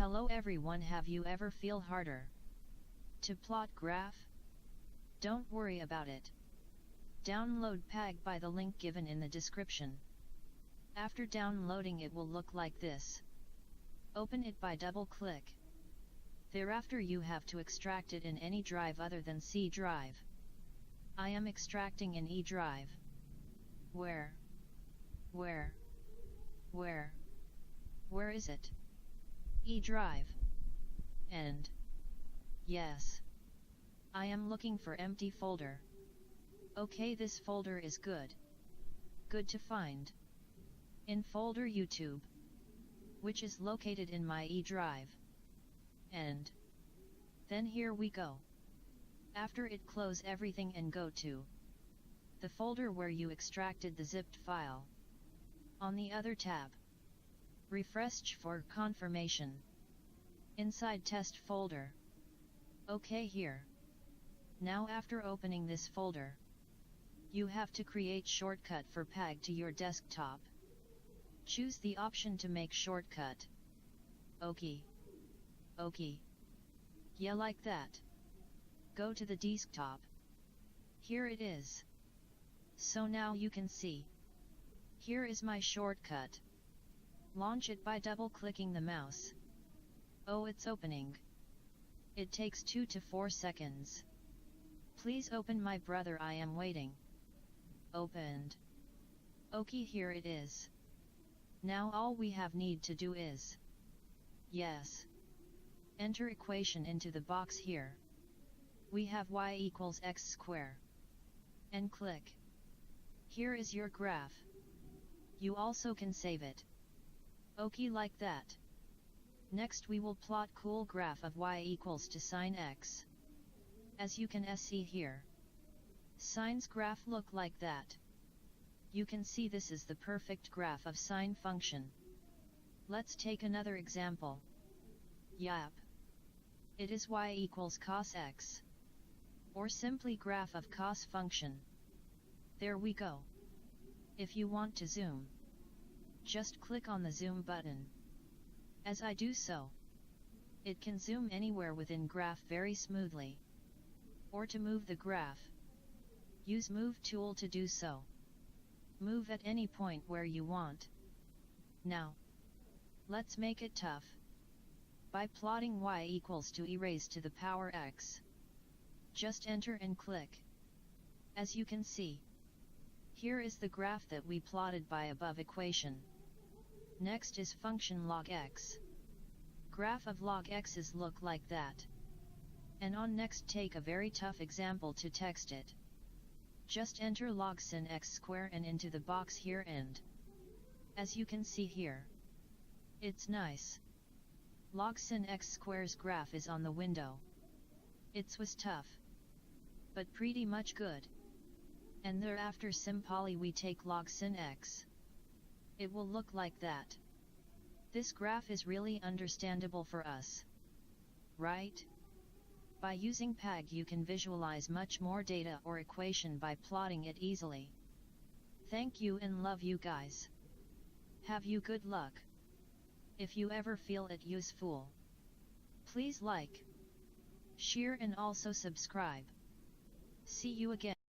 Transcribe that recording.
Hello everyone, have you ever feel harder to plot graph? Don't worry about it. Download PaG by the link given in the description. After downloading it will look like this. Open it by double click. Thereafter you have to extract it in any drive other than C drive. I am extracting in E drive. Where is it? E drive. And yes, I am looking for empty folder. Okay, this folder is good to find. In folder YouTube, which is located in my E drive. And then here we go. After it, close everything and go to the folder where you extracted the zipped file. On the other tab, refresh for confirmation. Inside test folder. Okay, here. Now after opening this folder, you have to create shortcut for PaG to your desktop. Choose the option to make shortcut. Okay. Yeah, like that. Go to the desktop. Here it is. So now you can see. Here is my shortcut. Launch it by double-clicking the mouse. Oh, it's opening. It takes 2 to 4 seconds. Please open, my brother, I am waiting. Opened. Okay, here it is. Now all we have need to do is, yes, enter equation into the box here. We have y equals x square. And click. Here is your graph. You also can save it. Okay, like that. Next we will plot cool graph of y equals to sine x. As you can see here, sine's graph look like that. You can see this is the perfect graph of sine function. Let's take another example. Yep. It is y equals cos x. Or simply graph of cos function. There we go. If you want to zoom, just click on the zoom button. As I do so, it can zoom anywhere within graph very smoothly. Or to move the graph, use move tool to do so. Move at any point where you want. Now, let's make it tough. By plotting y equals to e raised to the power x. Just enter and click. As you can see, here is the graph that we plotted by above equation. Next is function log x. Graph of log x's look like that. And on next take a very tough example to text it. Just enter log sin x square and into the box here, and as you can see here, it's nice. Log sin x square's graph is on the window. It was tough, but pretty much good. And thereafter simply we take log sin x. It will look like that. This graph is really understandable for us, right? By using PaG you can visualize much more data or equation by plotting it easily. Thank you and love you guys. Have you good luck. If you ever feel it useful, please like, share and also subscribe. See you again.